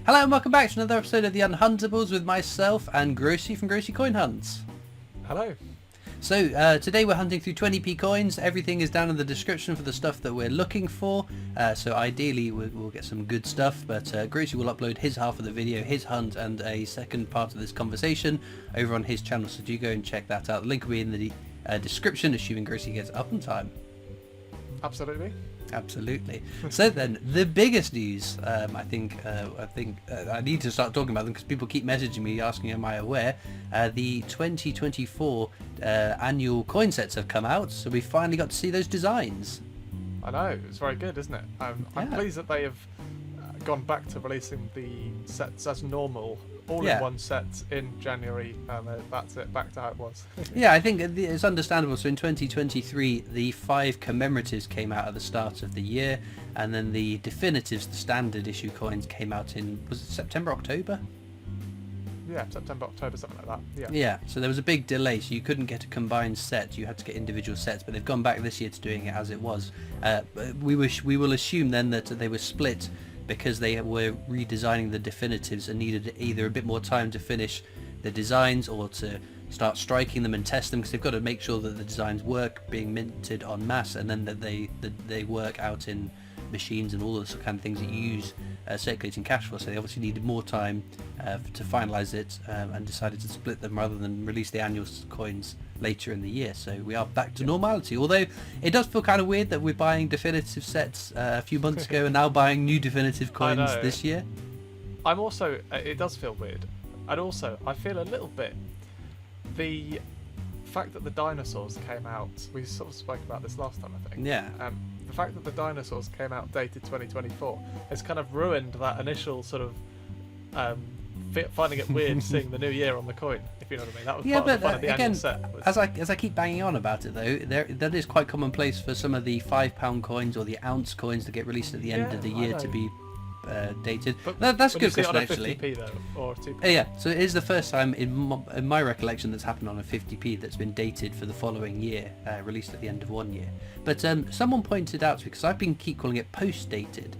Hello and welcome back to another episode of the Unhuntables with myself and Grosey from Grosey Coin Hunts. Hello. So today we're hunting through 20p coins. Everything is down in the description for the stuff that we're looking for. So ideally we'll get some good stuff, but Grosey will upload his half of the video, his hunt, and a second part of this conversation over on his channel. So do go and check that out. The link will be in the description, assuming Grosey gets up on time. Absolutely. Absolutely. So then, the biggest news, I think I need to start talking about them because people keep messaging me asking, am I aware? The 2024 annual coin sets have come out, so we finally got to see those designs. I know, it's very good, isn't it? I'm pleased that they have gone back to releasing the sets as normal, all in one set in January, and that's it, back to how it was. Yeah, I think it's understandable. So in 2023, the 5 commemoratives came out at the start of the year, and then the definitives, the standard issue coins, came out in, was it September, October? Yeah, September, October, something like that. Yeah. Yeah, so there was a big delay, so you couldn't get a combined set. You had to get individual sets, but they've gone back this year to doing it as it was. We will assume then that they were split because they were redesigning the definitives and needed either a bit more time to finish the designs or to start striking them and test them, because they've got to make sure that the designs work being minted en masse, and then that they work out in machines and all those kind of things that you use circulating cash for. So they obviously needed more time to finalise it, and decided to split them rather than release the annual coins later in the year. So we are back to normality, although it does feel kind of weird that we're buying definitive sets a few months ago and now buying new definitive coins this year. I'm also, it does feel weird, and also I feel a little bit, the fact that the dinosaurs came out, we sort of spoke about this last time I think. Yeah. The fact that the dinosaurs came out dated 2024 has kind of ruined that initial sort of finding it weird seeing the new year on the coin, if you know what I mean. That was part of the fun of the annual set. As I keep banging on about it though, that is quite commonplace for some of the £5 coins or the ounce coins that get released at the end of the year to be dated. But that's a good question actually. 50p though, or 2p. Yeah, so it is the first time in my recollection that's happened on a 50p that's been dated for the following year, released at the end of one year. But someone pointed out to me, because I've been keep calling it post-dated.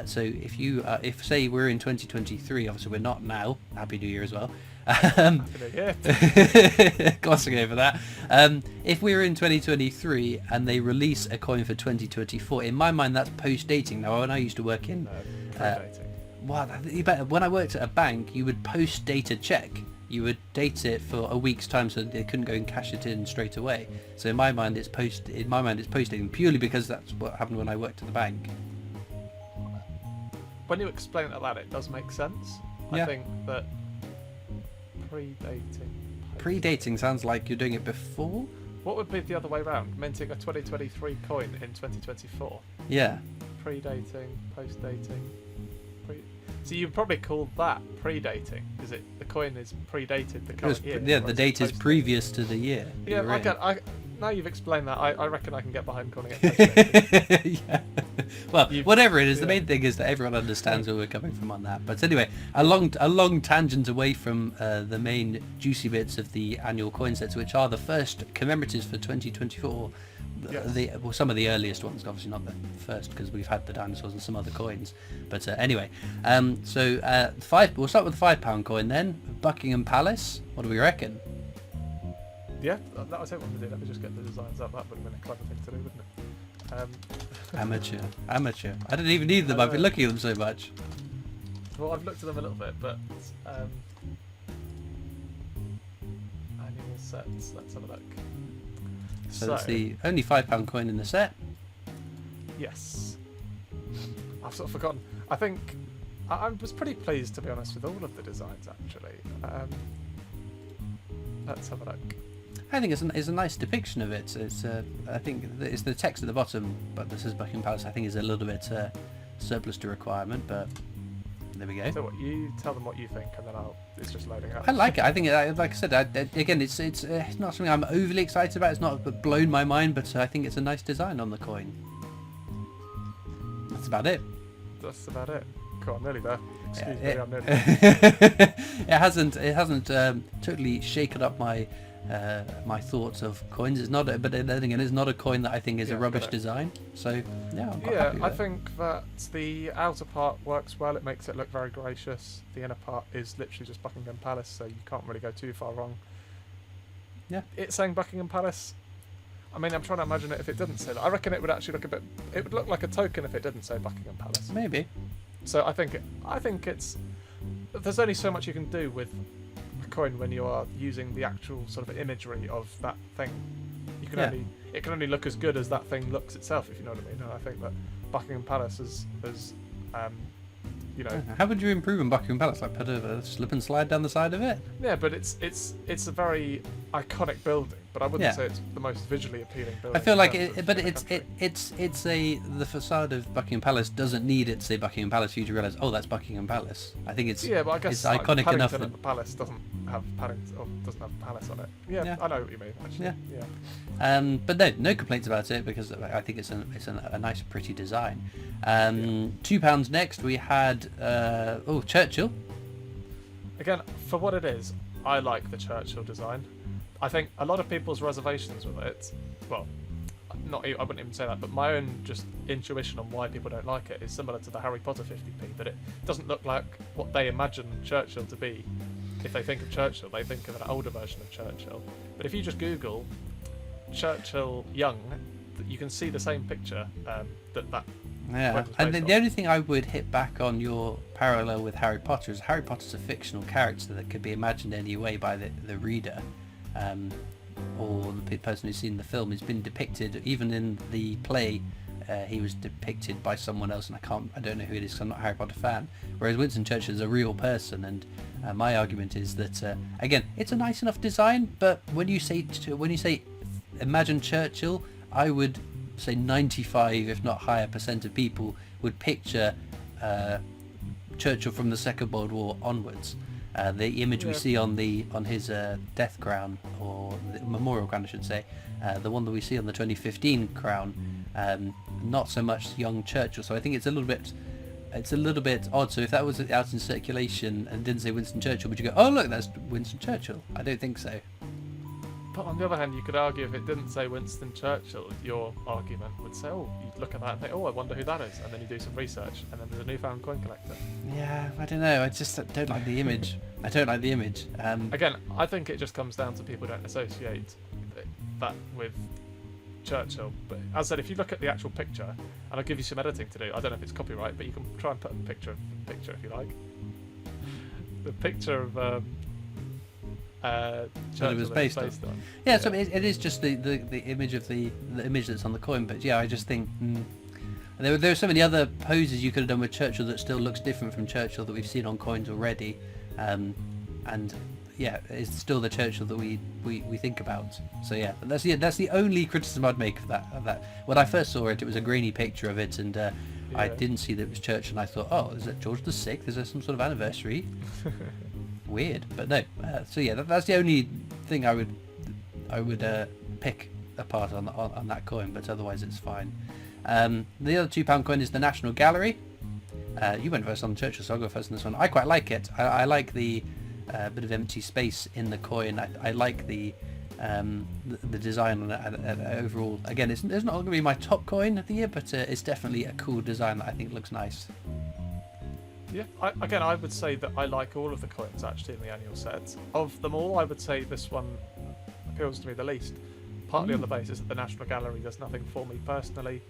So if say we're in 2023, obviously we're not now. Happy New Year as well. Happy New Year. Glossing over that. If we're in 2023 and they release a coin for 2024, in my mind that's post-dating. Now, when I used to work in when I worked at a bank, you would post-date a check. You would date it for a week's time so they couldn't go and cash it in straight away. So in my mind it's post-dating purely because that's what happened when I worked at the bank. When you explain it like that, it does make sense. Yeah. I think that Predating sounds like you're doing it before? What would be the other way around? Minting a 2023 coin in 2024? Yeah. Predating, post-dating. So you'd probably call that predating, because the coin is predated the current year. Yeah, the date is previous to the year. Yeah, now you've explained that, I reckon I can get behind calling it post-dating. Yeah. Well, whatever it is, the main thing is that everyone understands where we're coming from on that. But anyway, a long tangent away from the main juicy bits of the annual coin sets, which are the first commemoratives for 2024. Yes. Some of the earliest ones, obviously not the first because we've had the dinosaurs and some other coins. But anyway, we'll start with the £5 coin then. Buckingham Palace. What do we reckon? Yeah, that was it. What to do. Let me just get the designs up. That would have been a clever thing to do, wouldn't it? Amateur. I didn't even need them. I've been looking at them so much. Well, I've looked at them a little bit, but annual sets. Let's have a look. So it's the only £5 coin in the set. Yes. I've sort of forgotten. I think I was pretty pleased, to be honest, with all of the designs actually. Let's have a look. I think it's a nice depiction of it. It's I think it's the text at the bottom, but this is Buckingham Palace. I think is a little bit surplus to requirement, but there we go. So what, you tell them what you think, and then it's just loading up. I like it. I think, like I said, again, it's not something I'm overly excited about. It's not blown my mind, but I think it's a nice design on the coin. That's about it. That's about it. Cool, I'm nearly there. Excuse me, I'm nearly there. It hasn't totally shaken up my my thoughts of coins. It's not, but then again, it's not a coin that I think is a rubbish correct. design. So yeah, I'm quite Yeah, happy with I it. think that the outer part works well. It makes it look very gracious. The inner part is literally just Buckingham Palace, so you can't really go too far wrong. Yeah. It's saying Buckingham Palace. I mean, I'm trying to imagine it if it didn't say that. I reckon it would actually look a bit. It would look like a token if it didn't say Buckingham Palace. Maybe. So I think it's. There's only so much you can do with a coin when you are using the actual sort of imagery of that thing. You can only it can only look as good as that thing looks itself, if you know what I mean. And I think that Buckingham Palace is you know. How would you improve on Buckingham Palace? Like put a slip and slide down the side of it? Yeah, but it's a very iconic building, but I wouldn't say it's the most visually appealing building. I feel like in the facade of Buckingham Palace doesn't need it to say Buckingham Palace for you to realise, oh, that's Buckingham Palace. I think it's but I guess it's like, iconic enough Paddington that at the Palace doesn't have a palace on it. Yeah, I know what you mean. Actually. Yeah. But no complaints about it because I think it's a nice, pretty design. £2 next. We had Churchill. Again, for what it is, I like the Churchill design. I think a lot of people's reservations with it, well, I wouldn't even say that, but my own just intuition on why people don't like it is similar to the Harry Potter 50p, that it doesn't look like what they imagine Churchill to be. If they think of Churchill, they think of an older version of Churchill. But if you just Google Churchill young, you can see the same picture that Yeah, and then the only thing I would hit back on your parallel with Harry Potter is Harry Potter's a fictional character that could be imagined any way by the reader, or the person who's seen the film. Has been depicted, even in the play, he was depicted by someone else, and I don't know who it is because I'm not a Harry Potter fan. Whereas Winston Churchill is a real person, and my argument is that again, it's a nice enough design, but when you say imagine Churchill, I would say 95, if not higher, % of people would picture Churchill from the Second World War onwards. The image we see on his death crown, or the memorial crown I should say, the one that we see on the 2015 crown, not so much young Churchill. So I think it's a little bit odd. So if that was out in circulation and didn't say Winston Churchill, would you go, oh look, that's Winston Churchill? I don't think so. But on the other hand, you could argue if it didn't say Winston Churchill, your argument would say, oh, you'd look at that and think, oh, I wonder who that is, and then you do some research, and then there's a newfound coin collector. Yeah, I don't know. I just don't like the image. I don't like the image. Again, I think it just comes down to people don't associate that with Churchill. But as I said, if you look at the actual picture, and I'll give you some editing to do. I don't know if it's copyright, but you can try and put a picture if you like. The picture of that it was based on. Yeah, so it is just the image of the image that's on the coin. But yeah, I just think there are so many other poses you could have done with Churchill that still looks different from Churchill that we've seen on coins already, and yeah, it's still the Churchill that we think about. So yeah, that's the only criticism I'd make of that. When I first saw it, it was a grainy picture of it, and I didn't see that it was Churchill, and I thought, oh, is that George VI? Is there some sort of anniversary? Weird, but no. So yeah, that's the only thing I would pick apart on that coin, but otherwise it's fine. The other £2 coin is the National Gallery. You went first on Churchill, so I'll go first on this one. I quite like it. I like the bit of empty space in the coin. I like the design on it overall. Again, it's not going to be my top coin of the year, but it's definitely a cool design that I think looks nice. Yeah, I would say that I like all of the coins actually in the annual set. Of them all, I would say this one appeals to me the least. Partly on the basis that the National Gallery does nothing for me personally.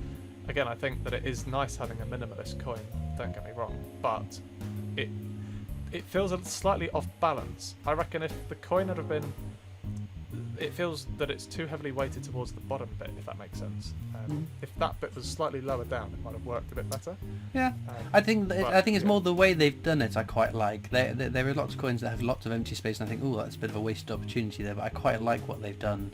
Again, I think that it is nice having a minimalist coin, don't get me wrong, but it feels slightly off balance. I reckon if the coin had have been... It feels that it's too heavily weighted towards the bottom bit, if that makes sense. If that bit was slightly lower down, it might have worked a bit better. Yeah, I think it's more the way they've done it. I quite like. There are lots of coins that have lots of empty space, and I think, oh, that's a bit of a wasted opportunity there. But I quite like what they've done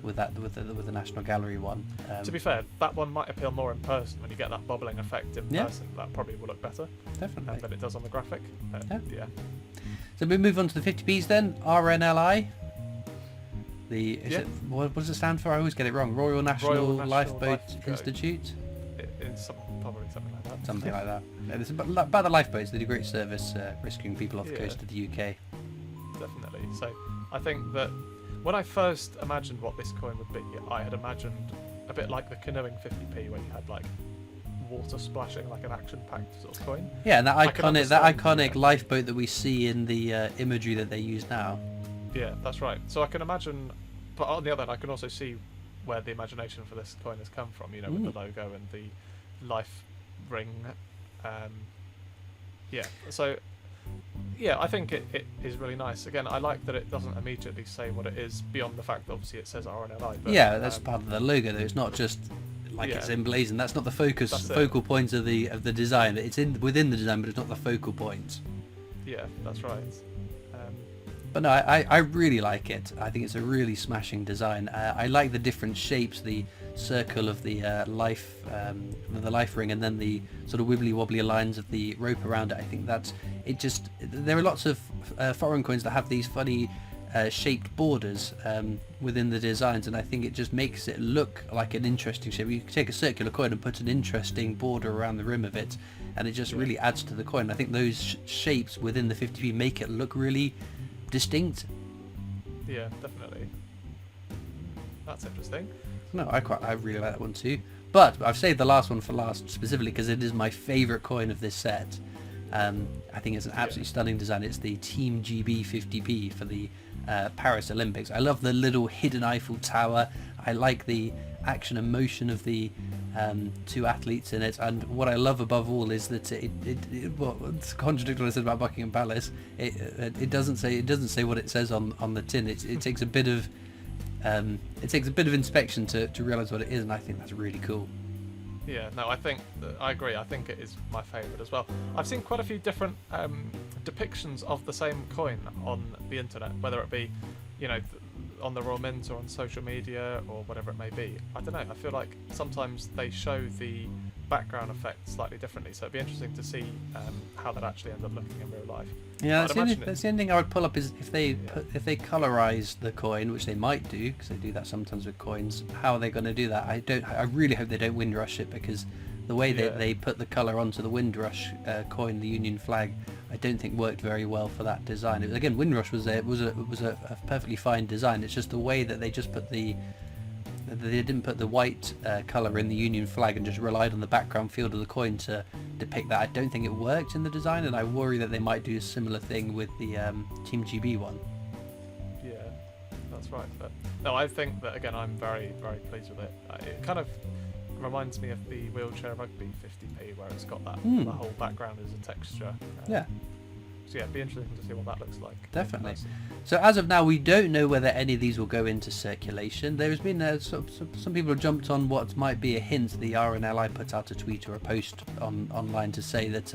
with the National Gallery one. To be fair, that one might appeal more in person when you get that bobbling effect in person. That probably will look better. Definitely. Than it does on the graphic. Yeah. So we move on to the 50p's then. RNLI. What does it stand for? I always get it wrong. Royal National Lifeboat Institute. Probably something like that. Something like that. Yeah, it's about the lifeboats. They do great service rescuing people off the coast of the UK. Definitely. So I think that when I first imagined what this coin would be, I had imagined a bit like the canoeing 50p, where you had like water splashing, like an action-packed sort of coin. Yeah, and that iconic lifeboat that we see in the imagery that they use now. Yeah, that's right. So I can imagine, but on the other hand, I can also see where the imagination for this coin has come from. You know, with the logo and the life ring. Yeah. So yeah, I think it is really nice. Again, I like that it doesn't immediately say what it is beyond the fact that obviously it says RNLI. But, yeah, that's part of the logo though. It's not just like it's emblazoned. That's not the focal point of the design. It's within the design, but it's not the focal point. Yeah, that's right. But no, I really like it. I think it's a really smashing design. I like the different shapes, the circle of the life ring, and then the sort of wibbly wobbly lines of the rope around it. I think that's it. Just there are lots of foreign coins that have these funny shaped borders within the designs, and I think it just makes it look like an interesting shape. You can take a circular coin and put an interesting border around the rim of it, and it just really adds to the coin. I think those shapes within the 50p make it look really distinct. Yeah, definitely. That's interesting. No, I really like that one too. But I've saved the last one for last specifically because it is my favourite coin of this set. I think it's an absolutely stunning design. It's the Team GB 50p for the Paris Olympics. I love the little hidden Eiffel Tower. I like the action and motion of the two athletes in it, and what I love above all is that well, it's contradictory what I said about Buckingham Palace. It doesn't say what it says on the tin. It takes a bit of inspection to realise what it is, and I think that's really cool. Yeah, no, I agree. I think it is my favourite as well. I've seen quite a few different depictions of the same coin on the internet, whether it be, you know, on the Royal Mint or on social media or whatever it may be. I don't know. I feel like sometimes they show the background effect slightly differently, so it'd be interesting to see how that actually ends up looking in real life. Yeah, that's the only thing I would pull up is if they colorise the coin, which they might do because they do that sometimes with coins. How are they going to do that? I really hope they don't Windrush it, because the way they put the colour onto the Windrush coin, the Union flag, I don't think worked very well for that design. Again, Windrush was a perfectly fine design. It's just the way that they just put they didn't put the white colour in the Union flag and just relied on the background field of the coin to depict that. I don't think it worked in the design, and I worry that they might do a similar thing with the Team GB one. Yeah, that's right. But no, I think that again, I'm very, very pleased with it. It kind of reminds me of the wheelchair rugby 50p, where it's got that the whole background is a texture. Yeah. So yeah, it'd be interesting to see what that looks like. Definitely. So as of now, we don't know whether any of these will go into circulation. There's been some people have jumped on what might be a hint. The RNLI put out a tweet or a post online to say that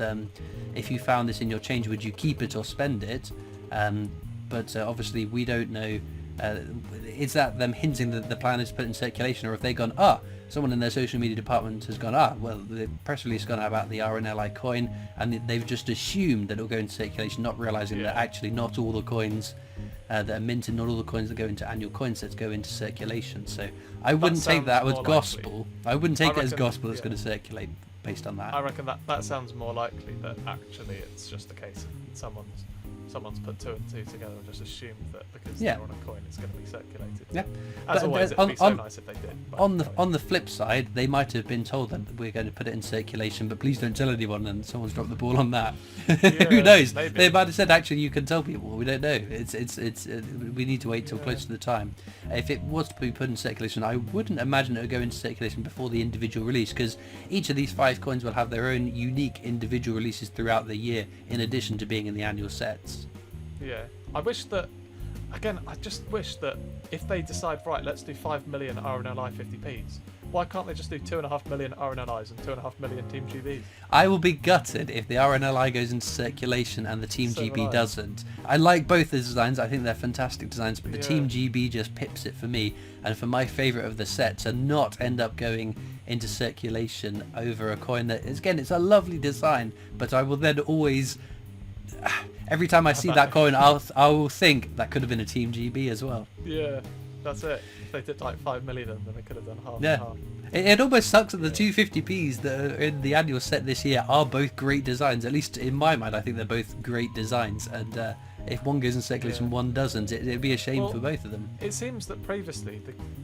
if you found this in your change, would you keep it or spend it? But obviously we don't know. Is that them hinting that the plan is put in circulation, or have they gone, someone in their social media department has gone, well, the press release has gone out about the RNLI coin, and they've just assumed that it'll go into circulation, not realising that actually not all the coins that are minted, not all the coins that go into annual coin sets go into circulation. So I wouldn't take that as gospel. I wouldn't take it as gospel that's going to circulate based on that. I reckon that sounds more likely that actually it's just a case of someone's put two and two together and just assumed that because they're on a coin it's going to be circulated. Yeah. As always, it'd be so nice if they did. On the flip side, they might have been told that we're going to put it in circulation, but please don't tell anyone, and someone's dropped the ball on that. Who knows? Maybe. They might have said, actually, you can tell people. We don't know. We need to wait till close to the time. If it was to be put in circulation, I wouldn't imagine it would go into circulation before the individual release, because each of these 5 coins will have their own unique individual releases throughout the year, in addition to being in the annual sets. Yeah, I just wish that if they decide, right, let's do 5 million RNLI 50p's, why can't they just do 2.5 million RNLIs and 2.5 million Team GBs? I will be gutted if the RNLI goes into circulation and the Team GB doesn't. I like both the designs. I think they're fantastic designs, but the Team GB just pips it for me, and for my favourite of the set to not end up going into circulation over a coin that, again, it's a lovely design, but I will then always... Every time I see that coin, I will think that could have been a Team GB as well. Yeah, That's it. If they did like 5 million, then they could have done half Yeah. and half. It almost sucks that the 250p's that are in the annual set this year are both great designs. At least in my mind, I think they're both great designs. And if one goes in circulation and one doesn't, it'd be a shame for both of them. It seems that previously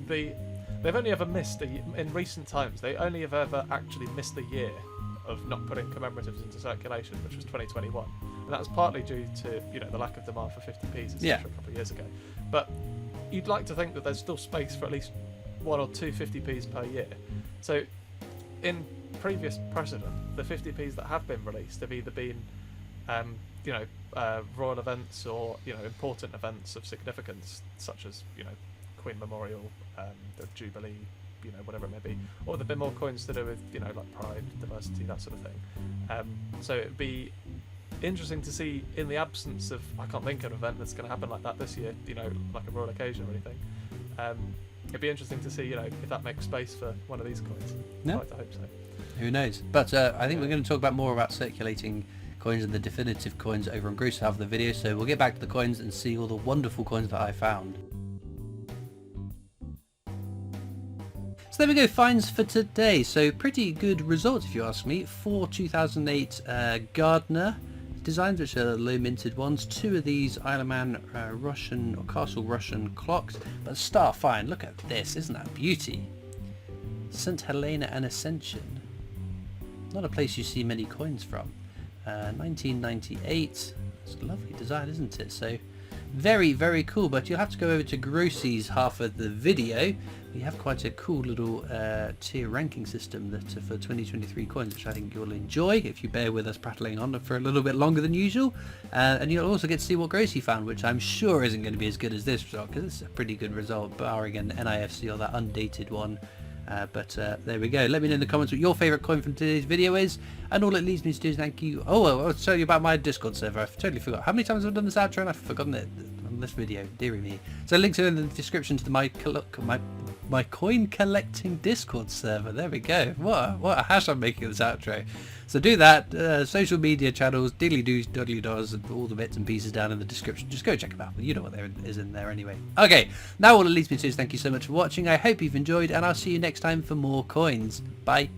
they've only ever missed in recent times. They only have ever actually missed a year of not putting commemoratives into circulation, which was 2021, and that was partly due to the lack of demand for 50p's etc. a couple of years ago. But you'd like to think that there's still space for at least 1 or 2 50p's per year. So in previous precedent, the 50p's that have been released have either been royal events or important events of significance, such as Queen Memorial, the Jubilee, whatever it may be, or there've been more coins to do with like pride, diversity, that sort of thing. So it'd be interesting to see, in the absence of, I can't think of an event that's going to happen like that this year, like a royal occasion or anything. It'd be interesting to see if that makes space for one of these coins. No. I hope so. Who knows? But I think we're going to talk about more about circulating coins and the definitive coins over on Grosey half of the video, so we'll get back to the coins and see all the wonderful coins that I found. So there we go, finds for today. So pretty good results if you ask me. 4 2008 Gardner designs, which are low minted ones. 2 of these Isle of Man Russian or Castle Russian clocks. But start fine, look at this, isn't that beauty? St Helena and Ascension. Not a place you see many coins from. 1998. It's a lovely design, isn't it? So very, very cool, but you'll have to go over to Grosey's half of the video. We have quite a cool little tier ranking system that for 2023 coins, which I think you'll enjoy if you bear with us prattling on for a little bit longer than usual. And you'll also get to see what Grosey found, which I'm sure isn't going to be as good as this result, because it's a pretty good result, barring an NIFC or that undated one. But there we go. Let me know in the comments what your favourite coin from today's video is, and all it leads me to do is thank you. I'll tell you about my Discord server. I totally forgot. How many times have I done this outro and I've forgotten it on this video? Dearie me. So links are in the description to my coin collecting Discord server. There we go. What a hash I'm making this outro. So do that. Social media channels, diddly doos, doodly does, and all the bits and pieces down in the description. Just go check them out. You know what there is in there anyway. Okay, now all it leads me to is thank you so much for watching. I hope you've enjoyed, and I'll see you next time for more coins. Bye.